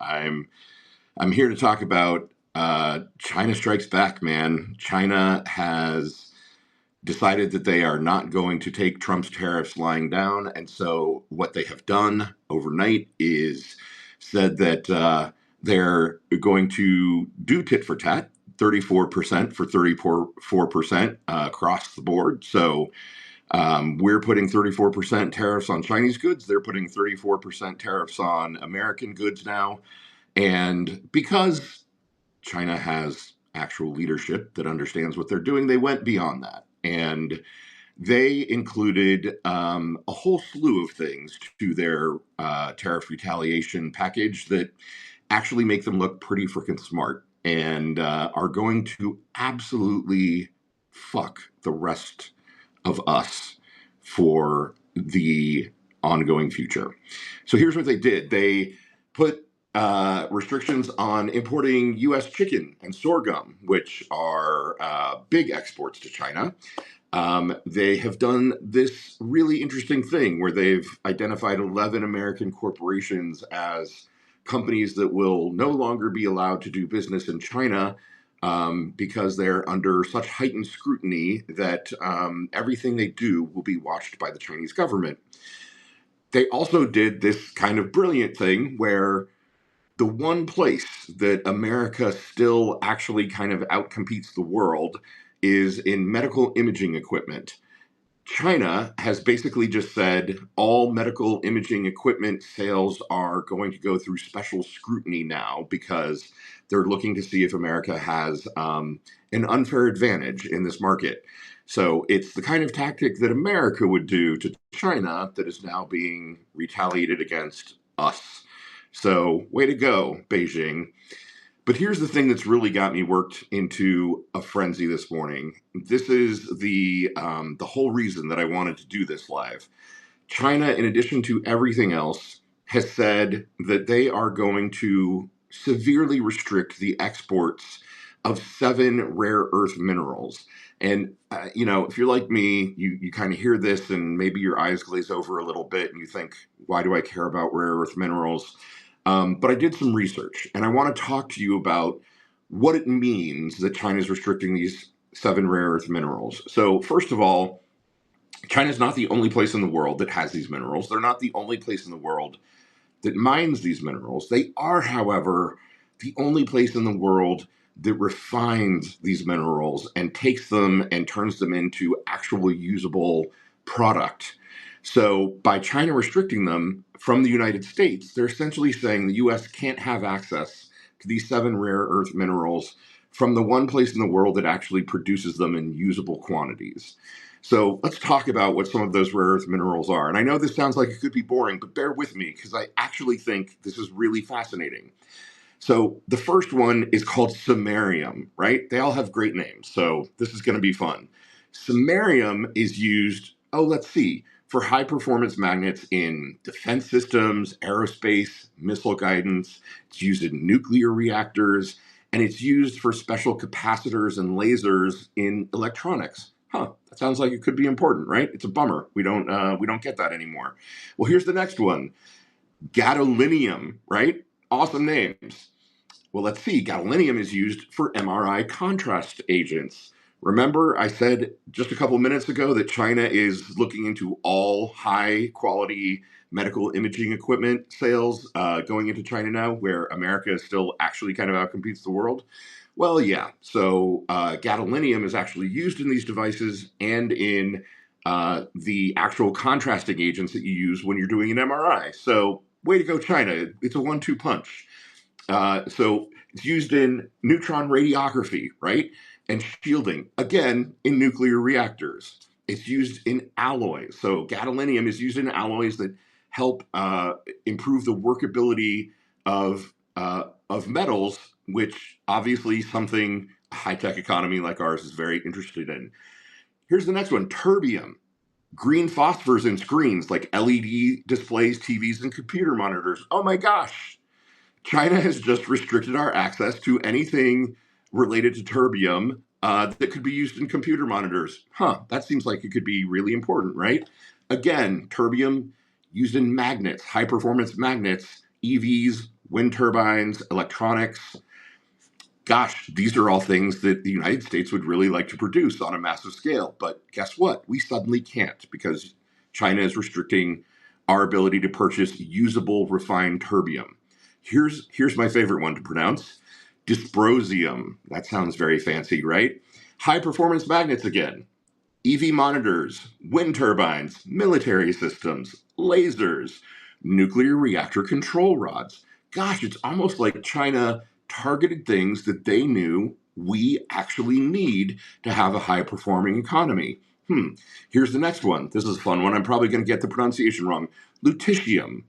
I'm here to talk about China Strikes Back, man. China has decided that they are not going to take Trump's tariffs lying down. And so what they have done overnight is said that they're going to do tit for tat, 34% for 34% across the board. So we're putting 34% tariffs on Chinese goods. They're putting 34% tariffs on American goods now. And because China has actual leadership that understands what they're doing, they went beyond that. And they included a whole slew of things to their tariff retaliation package that actually make them look pretty freaking smart and are going to absolutely fuck the rest of us for the ongoing future. So here's what they did. They put restrictions on importing U.S. chicken and sorghum, which are big exports to China. They have done this really interesting thing where they've identified 11 American corporations as companies that will no longer be allowed to do business in China because they're under such heightened scrutiny that everything they do will be watched by the Chinese government. They also did this kind of brilliant thing where the one place that America still actually kind of outcompetes the world is in medical imaging equipment. China has basically just said all medical imaging equipment sales are going to go through special scrutiny now because they're looking to see if America has an unfair advantage in this market. So it's the kind of tactic that America would do to China that is now being retaliated against us. So way to go, Beijing. But here's the thing that's really got me worked into a frenzy this morning. This is the whole reason that I wanted to do this live. China, in addition to everything else, has said that they are going to severely restrict the exports of 7 rare earth minerals. And, if you're like me, you kind of hear this and maybe your eyes glaze over a little bit and you think, why do I care about rare earth minerals? But I did some research and I want to talk to you about what it means that China is restricting these 7 rare earth minerals. So first of all, China's not the only place in the world that has these minerals. They're not the only place in the world that mines these minerals. They are, however, the only place in the world that refines these minerals and takes them and turns them into actual usable product. So by China restricting them from the United States, they're essentially saying the US can't have access to these 7 rare earth minerals from the one place in the world that actually produces them in usable quantities. So let's talk about what some of those rare earth minerals are. And I know this sounds like it could be boring, but bear with me because I actually think this is really fascinating. So the first one is called samarium, right? They all have great names, so this is going to be fun. Samarium is used, for high performance magnets in defense systems, aerospace, missile guidance. It's used in nuclear reactors, and it's used for special capacitors and lasers in electronics. That sounds like it could be important, right? It's a bummer. We don't get that anymore. Well, here's the next one. Gadolinium, right? Awesome names. Well, gadolinium is used for MRI contrast agents. Remember, I said just a couple minutes ago that China is looking into all high quality medical imaging equipment sales going into China now, where America still actually kind of outcompetes the world. Well, yeah. So gadolinium is actually used in these devices and in the actual contrasting agents that you use when you're doing an MRI. So way to go, China. It's a 1-2 punch. So it's used in neutron radiography, right? And shielding, again, in nuclear reactors. It's used in alloys. So gadolinium is used in alloys that help improve the workability of metals, which obviously something a high-tech economy like ours is very interested in. Here's the next one, terbium. Green phosphors in screens like LED displays, TVs, and computer monitors. Oh my gosh. China has just restricted our access to anything related to terbium that could be used in computer monitors. That seems like it could be really important, right? Again, terbium used in magnets, high performance magnets, EVs, wind turbines, electronics. Gosh, these are all things that the United States would really like to produce on a massive scale. But guess what? We suddenly can't because China is restricting our ability to purchase usable refined terbium. Here's my favorite one to pronounce: dysprosium. That sounds very fancy, right? High performance magnets again. EV monitors, wind turbines, military systems, lasers, nuclear reactor control rods. Gosh, it's almost like China targeted things that they knew we actually need to have a high performing economy. Here's the next one. This is a fun one. I'm probably going to get the pronunciation wrong. Lutetium.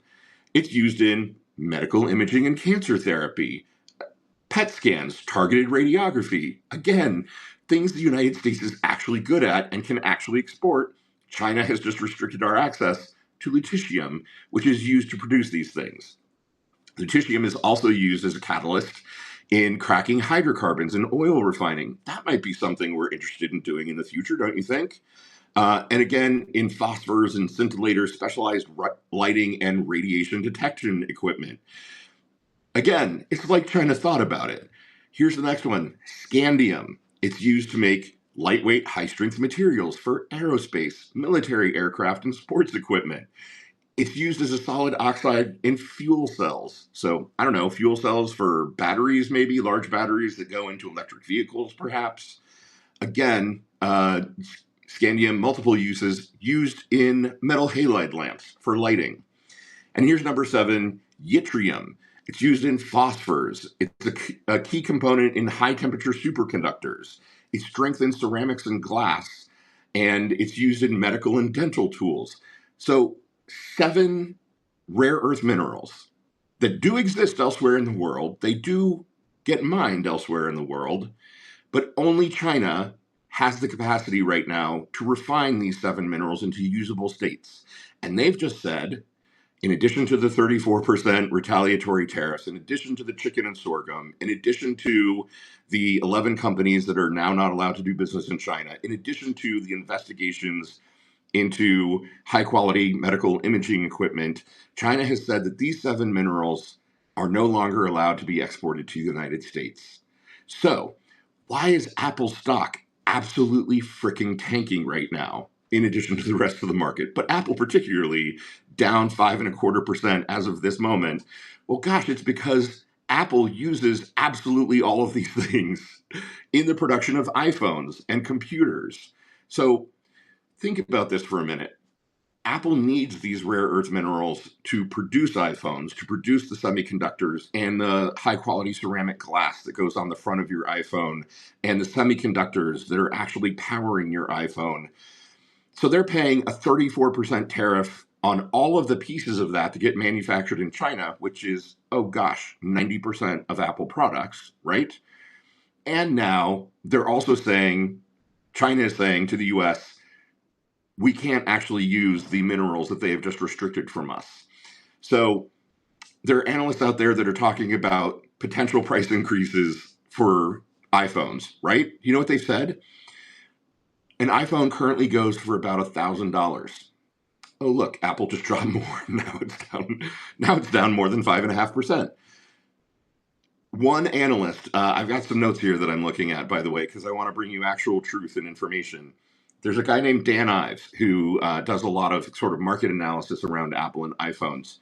It's used in medical imaging and cancer therapy. PET scans, targeted radiography. Again, things the United States is actually good at and can actually export. China has just restricted our access to lutetium, which is used to produce these things. Lutetium is also used as a catalyst in cracking hydrocarbons in oil refining. That might be something we're interested in doing in the future, don't you think? And again, in phosphors and scintillators, specialized lighting and radiation detection equipment. Again, it's like China thought about it. Here's the next one: scandium. It's used to make lightweight, high strength materials for aerospace, military aircraft, and sports equipment. It's used as a solid oxide in fuel cells. So, I don't know, fuel cells for batteries, maybe large batteries that go into electric vehicles, perhaps. Again, scandium, multiple uses, used in metal halide lamps for lighting. And here's number 7, yttrium. It's used in phosphors. It's a key component in high temperature superconductors. It strengthens ceramics and glass, and it's used in medical and dental tools. So 7 rare earth minerals that do exist elsewhere in the world. They do get mined elsewhere in the world, but only China has the capacity right now to refine these 7 minerals into usable states. And they've just said, in addition to the 34% retaliatory tariffs, in addition to the chicken and sorghum, in addition to the 11 companies that are now not allowed to do business in China, in addition to the investigations into high quality medical imaging equipment, China has said that these 7 minerals are no longer allowed to be exported to the United States. So, why is Apple stock absolutely freaking tanking right now, in addition to the rest of the market? But Apple, particularly, down 5.25% as of this moment. Well, gosh, it's because Apple uses absolutely all of these things in the production of iPhones and computers. So, think about this for a minute. Apple needs these rare earth minerals to produce iPhones, to produce the semiconductors and the high quality ceramic glass that goes on the front of your iPhone and the semiconductors that are actually powering your iPhone. So they're paying a 34% tariff on all of the pieces of that to get manufactured in China, which is, oh gosh, 90% of Apple products, right? And now they're also saying, China is saying to the US, we can't actually use the minerals that they have just restricted from us. So there are analysts out there that are talking about potential price increases for iPhones, right? You know what they said? An iPhone currently goes for about $1,000. Oh, look, Apple just dropped more. Now it's down. Now it's down more than 5.5%. One analyst, I've got some notes here that I'm looking at, by the way, because I want to bring you actual truth and information. There's a guy named Dan Ives who does a lot of sort of market analysis around Apple and iPhones.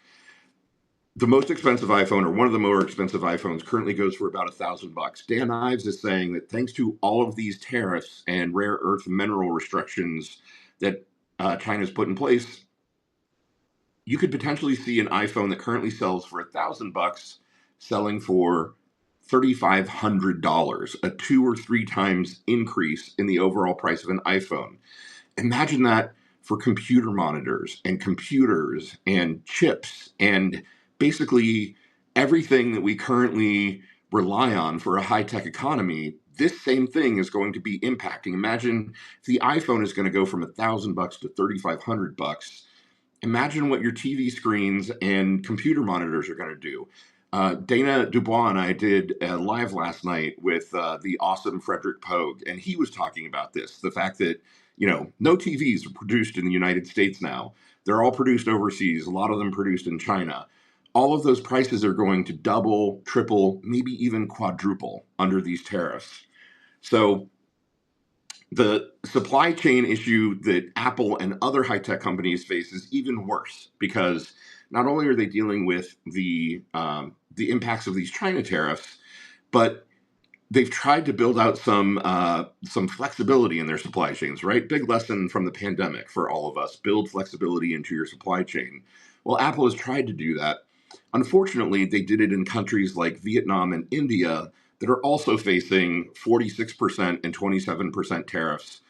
The most expensive iPhone, or one of the more expensive iPhones, currently goes for about $1,000. Dan Ives is saying that thanks to all of these tariffs and rare earth mineral restrictions that China's put in place, you could potentially see an iPhone that currently sells for $1,000 selling for $3,500, a 2 or 3 times increase in the overall price of an iPhone. Imagine that for computer monitors and computers and chips and basically everything that we currently rely on for a high-tech economy. This same thing is going to be impacting. Imagine if the iPhone is going to go from $1,000 to $3,500. Imagine what your TV screens and computer monitors are going to do. Dana Dubois and I did a live last night with the awesome Frederick Pogue, and he was talking about this, the fact that, no TVs are produced in the United States now. They're all produced overseas, a lot of them produced in China. all of those prices are going to double, triple, maybe even quadruple under these tariffs. So the supply chain issue that Apple and other high-tech companies face is even worse, because not only are they dealing with the impacts of these China tariffs, but they've tried to build out some flexibility in their supply chains. Right, big lesson from the pandemic for all of us: build flexibility into your supply chain. Well, Apple has tried to do that. Unfortunately, they did it in countries like Vietnam and India that are also facing 46% and 27% tariffs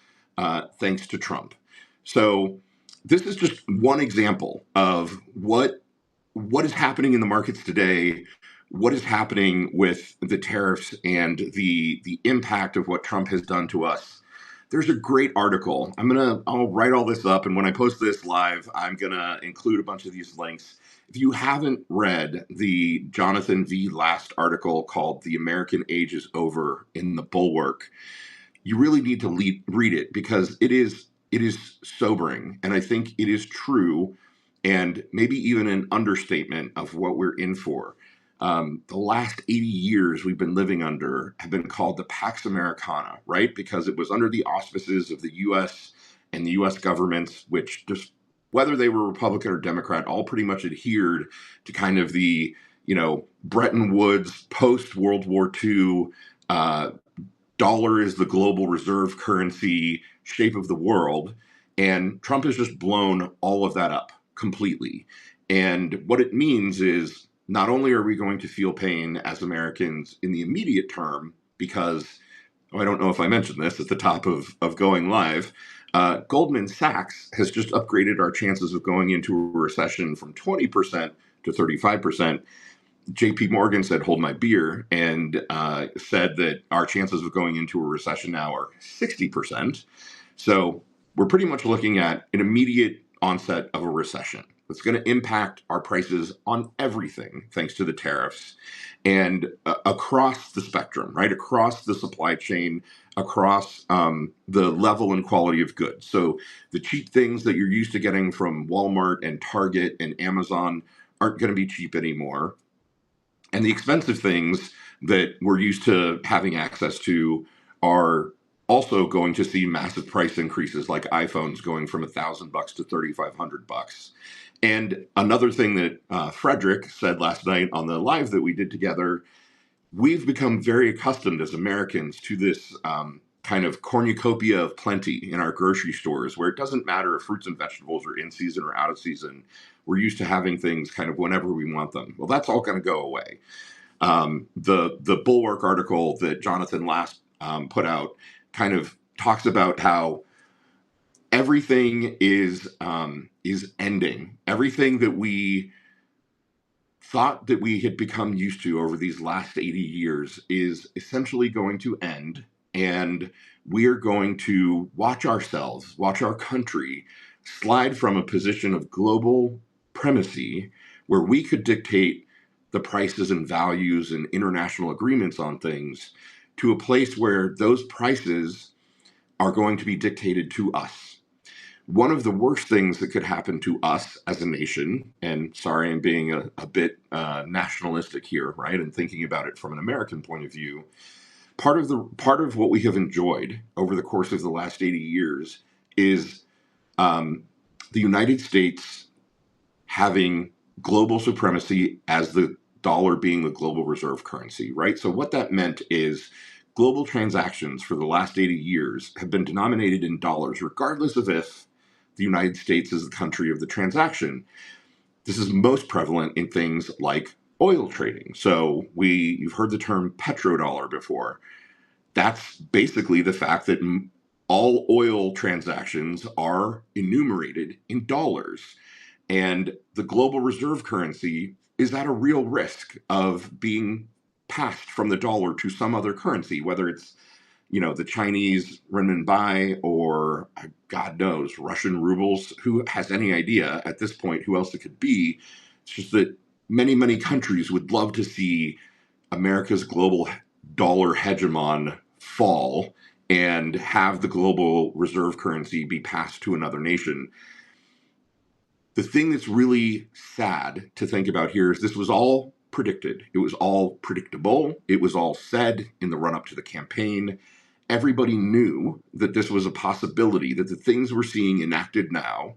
thanks to Trump. So this is just one example of what is happening in the markets today, what is happening with the tariffs and the impact of what Trump has done to us. There's a great article. I'll write all this up, and when I post this live, I'm gonna include a bunch of these links. If you haven't read the Jonathan V. Last article called "The American Age is Over" in the Bulwark, you really need to read it, because it is sobering, and I think it is true, and maybe even an understatement of what we're in for. The last 80 years we've been living under have been called the Pax Americana, right? Because it was under the auspices of the U.S. and the U.S. governments, which, just whether they were Republican or Democrat, all pretty much adhered to kind of the, Bretton Woods post World War II, dollar is the global reserve currency shape of the world. And Trump has just blown all of that up completely. And what it means is, not only are we going to feel pain as Americans in the immediate term, because, I don't know if I mentioned this at the top of going live, Goldman Sachs has just upgraded our chances of going into a recession from 20% to 35%. JP Morgan said, hold my beer, and said that our chances of going into a recession now are 60%. So we're pretty much looking at an immediate onset of a recession that's going to impact our prices on everything, thanks to the tariffs, and across the spectrum, right? Across the supply chain, across the level and quality of goods. So the cheap things that you're used to getting from Walmart and Target and Amazon aren't going to be cheap anymore. And the expensive things that we're used to having access to are also going to see massive price increases, like iPhones going from $1,000 to $3,500. And another thing that Frederick said last night on the live that we did together, we've become very accustomed as Americans to this kind of cornucopia of plenty in our grocery stores, where it doesn't matter if fruits and vegetables are in season or out of season. We're used to having things kind of whenever we want them. Well, that's all going to go away. The Bulwark article that Jonathan Last put out kind of talks about how everything is ending. Everything that we thought that we had become used to over these last 80 years is essentially going to end, and we are going to watch ourselves, watch our country slide from a position of global primacy, where we could dictate the prices and values and international agreements on things, to a place where those prices are going to be dictated to us. One of the worst things that could happen to us as a nation, and sorry, I'm being a bit nationalistic here, right, and thinking about it from an American point of view, part of what we have enjoyed over the course of the last 80 years is the United States having global supremacy as the dollar being the global reserve currency, right? So what that meant is global transactions for the last 80 years have been denominated in dollars, regardless of if the United States is the country of the transaction. This is most prevalent in things like oil trading. So you've heard the term petrodollar before. That's basically the fact that all oil transactions are enumerated in dollars. And the global reserve currency is at a real risk of being passed from the dollar to some other currency, whether it's the Chinese renminbi or, God knows, Russian rubles. Who has any idea at this point who else it could be? It's just that many, many countries would love to see America's global dollar hegemon fall and have the global reserve currency be passed to another nation. The thing that's really sad to think about here is this was all predicted. It was all predictable. It was all said in the run up to the campaign. Everybody knew that this was a possibility, that the things we're seeing enacted now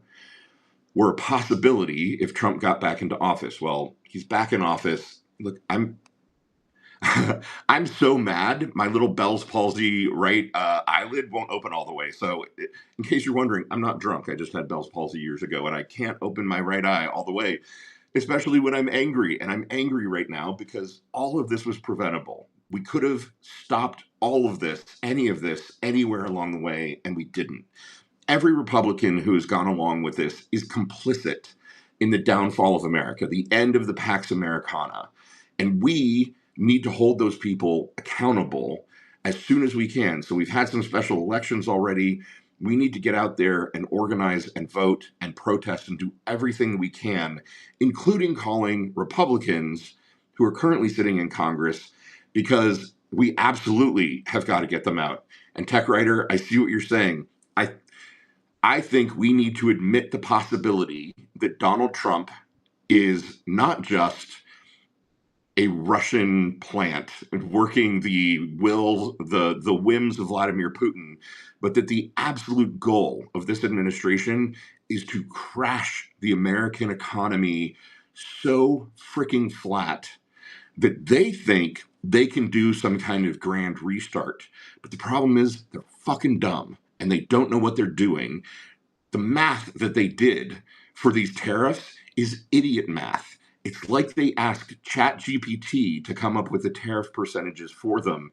were a possibility if Trump got back into office. Well, he's back in office. Look, I'm so mad. My little Bell's palsy right eyelid won't open all the way. So, in case you're wondering, I'm not drunk. I just had Bell's palsy years ago, and I can't open my right eye all the way, especially when I'm angry. And I'm angry right now because all of this was preventable. We could have stopped all of this, any of this, anywhere along the way, and we didn't. Every Republican who has gone along with this is complicit in the downfall of America, the end of the Pax Americana. And we need to hold those people accountable as soon as we can. So we've had some special elections already. We need to get out there and organize and vote and protest and do everything we can, including calling Republicans who are currently sitting in Congress, because we absolutely have got to get them out. And Tech Writer, I see what you're saying. I think we need to admit the possibility that Donald Trump is not just a Russian plant working the whims of Vladimir Putin, but that the absolute goal of this administration is to crash the American economy so freaking flat that they think they can do some kind of grand restart. But the problem is they're fucking dumb and they don't know what they're doing. The math that they did for these tariffs is idiot math. It's like they asked ChatGPT to come up with the tariff percentages for them.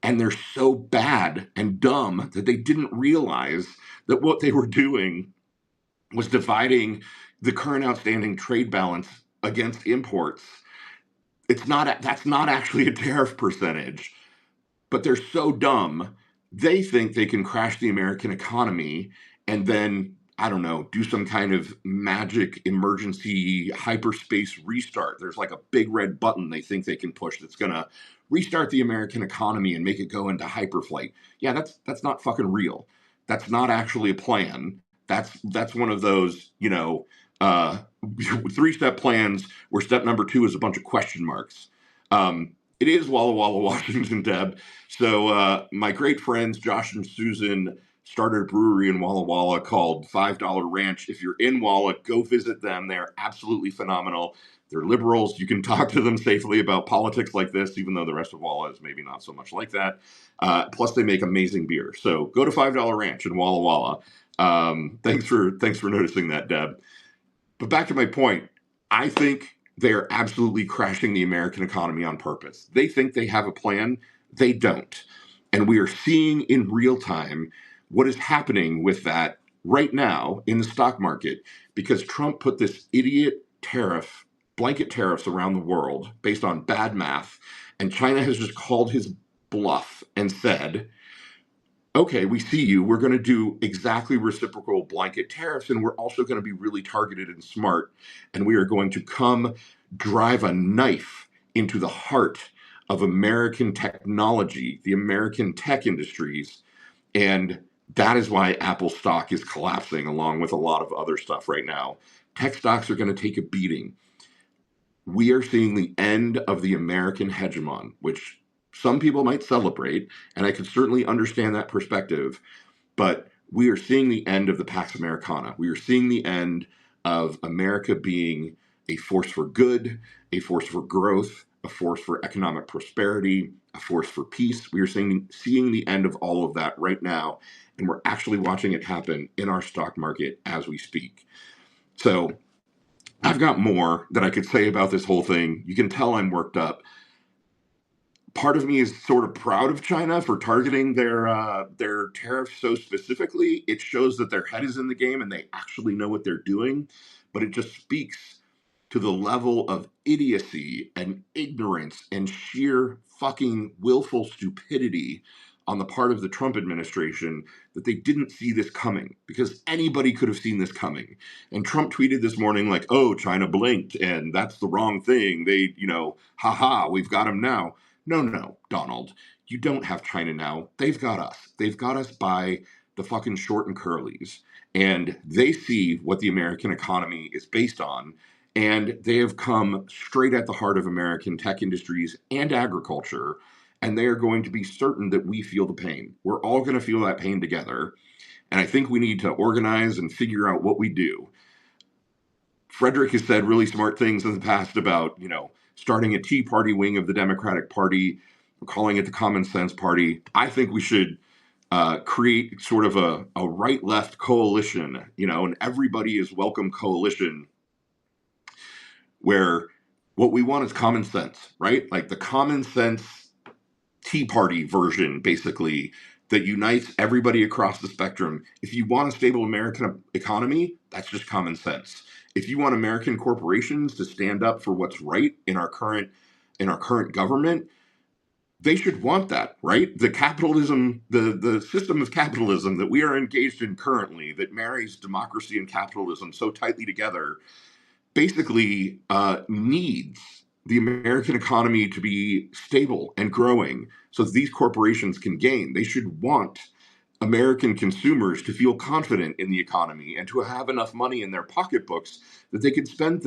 And they're so bad and dumb that they didn't realize that what they were doing was dividing the current outstanding trade balance against imports. That's not actually a tariff percentage, but they're so dumb. They think they can crash the American economy and then, I don't know, do some kind of magic emergency hyperspace restart. There's like a big red button they think they can push that's going to restart the American economy and make it go into hyperflight. Yeah, that's not fucking real. That's not actually a plan. That's one of those, uh, 3-step plans where step number 2 is a bunch of question marks. It is Walla Walla, Washington, Deb. So my great friends Josh and Susan started a brewery in Walla Walla called $5 Ranch. If you're in Walla, go visit them. They're absolutely phenomenal. They're liberals. You can talk to them safely about politics like this, even though the rest of Walla is maybe not so much like that. Plus, they make amazing beer. So go to $5 Ranch in Walla Walla. Thanks for noticing that, Deb. But back to my point, I think they are absolutely crashing the American economy on purpose. They think they have a plan. They don't. And we are seeing in real time what is happening with that right now in the stock market because Trump put this idiot blanket tariffs around the world based on bad math. And China has just called his bluff and said, okay, we see you. We're going to do exactly reciprocal blanket tariffs, and we're also going to be really targeted and smart. And we are going to come drive a knife into the heart of American technology, the American tech industries. And that is why Apple stock is collapsing, along with a lot of other stuff right now. Tech stocks are going to take a beating. We are seeing the end of the American hegemon, which some people might celebrate, and I can certainly understand that perspective, but we are seeing the end of the Pax Americana. We are seeing the end of America being a force for good, a force for growth, a force for economic prosperity, a force for peace. We are seeing the end of all of that right now, and we're actually watching it happen in our stock market as we speak. So I've got more that I could say about this whole thing. You can tell I'm worked up. Part of me is sort of proud of China for targeting their tariffs so specifically. It shows that their head is in the game and they actually know what they're doing. But it just speaks to the level of idiocy and ignorance and sheer fucking willful stupidity on the part of the Trump administration that they didn't see this coming, because anybody could have seen this coming. And Trump tweeted this morning like, oh, China blinked and that's the wrong thing. They, haha, we've got them now. No, Donald, you don't have China now. They've got us. They've got us by the fucking short and curlies. and they see what the American economy is based on. And they have come straight at the heart of American tech industries and agriculture. And they are going to be certain that we feel the pain. We're all going to feel that pain together. And I think we need to organize and figure out what we do. Frederick has said really smart things in the past about, starting a Tea Party wing of the Democratic Party, calling it the Common Sense Party. I think we should create sort of a right-left coalition, an everybody is welcome coalition where what we want is common sense, right? Like the common sense Tea Party version, basically, that unites everybody across the spectrum. If you want a stable American economy, that's just common sense. If you want American corporations to stand up for what's right in our current government, they should want that, right? The capitalism, the system of capitalism that we are engaged in currently, that marries democracy and capitalism so tightly together, basically needs the American economy to be stable and growing so that these corporations can gain. They should want American consumers to feel confident in the economy and to have enough money in their pocketbooks that they could spend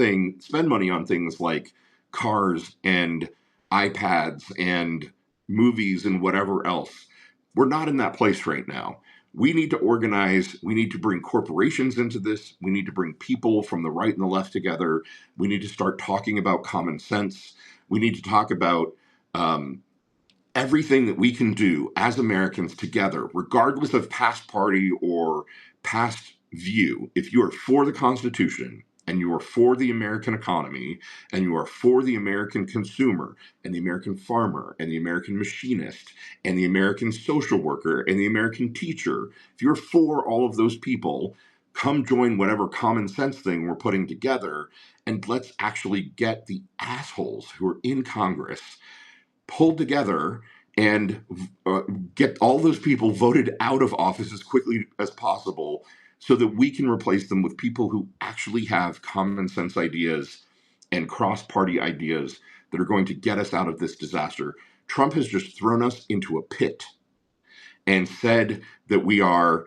money on things like cars and iPads and movies and whatever else. We're not in that place right now. We need to organize. We need to bring corporations into this. We need to bring people from the right and the left together. We need to start talking about common sense. We need to talk about everything that we can do as Americans together, regardless of past party or past view. If you are for the Constitution and you are for the American economy and you are for the American consumer and the American farmer and the American machinist and the American social worker and the American teacher, if you're for all of those people, come join whatever common sense thing we're putting together, and let's actually get the assholes who are in Congress pulled together and get all those people voted out of office as quickly as possible so that we can replace them with people who actually have common sense ideas and cross-party ideas that are going to get us out of this disaster. Trump has just thrown us into a pit and said that we are,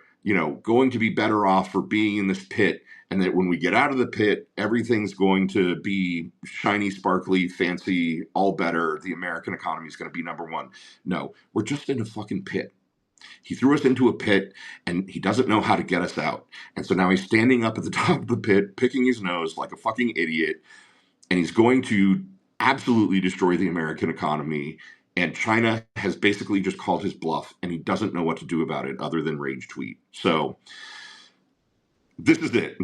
going to be better off for being in this pit, and that when we get out of the pit, everything's going to be shiny, sparkly, fancy, all better. The American economy is going to be number one. No, we're just in a fucking pit. He threw us into a pit, and he doesn't know how to get us out. And so now he's standing up at the top of the pit, picking his nose like a fucking idiot, and he's going to absolutely destroy the American economy. And China has basically just called his bluff, and he doesn't know what to do about it other than rage tweet. So this is it.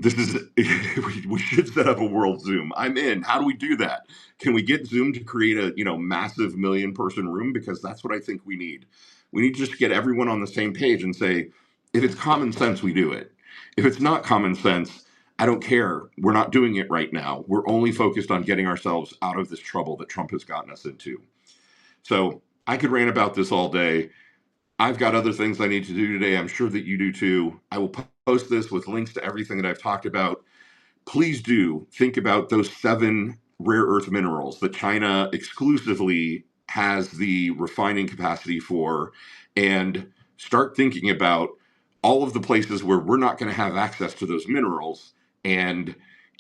We should set up a world Zoom. I'm in. How do we do that? Can we get Zoom to create a massive million-person room? Because that's what I think we need. We need to just get everyone on the same page and say, if it's common sense, we do it. If it's not common sense, I don't care. We're not doing it right now. We're only focused on getting ourselves out of this trouble that Trump has gotten us into. So I could rant about this all day. I've got other things I need to do today. I'm sure that you do too. I will post this with links to everything that I've talked about. Please do think about those 7 rare earth minerals that China exclusively has the refining capacity for, and start thinking about all of the places where we're not going to have access to those minerals. And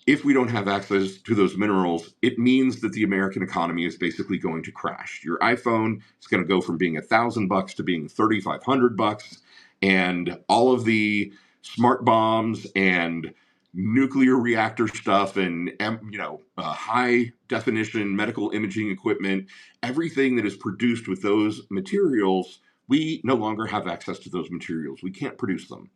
if we don't have access to those minerals, it means that the American economy is basically going to crash. Your iPhone is going to go from being $1,000 to being $3,500, and all of the smart bombs and nuclear reactor stuff and high definition medical imaging equipment, everything that is produced with those materials, we no longer have access to those materials. We can't produce them.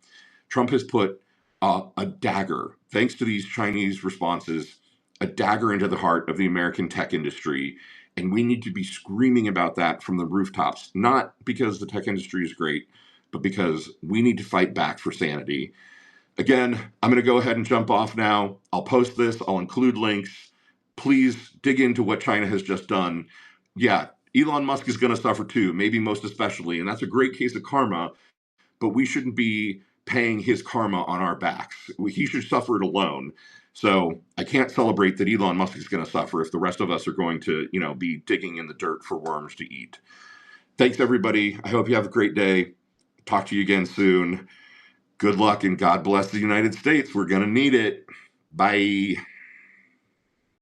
Trump has put a dagger, thanks to these Chinese responses, a dagger into the heart of the American tech industry. And we need to be screaming about that from the rooftops, not because the tech industry is great, but because we need to fight back for sanity. Again, I'm going to go ahead and jump off now. I'll post this. I'll include links. Please dig into what China has just done. Yeah, Elon Musk is going to suffer too, maybe most especially. And that's a great case of karma, but we shouldn't be paying his karma on our backs. He should suffer it alone. So I can't celebrate that Elon Musk is going to suffer if the rest of us are going to, be digging in the dirt for worms to eat. Thanks, everybody. I hope you have a great day. Talk to you again soon. Good luck and God bless the United States. We're going to need it. Bye.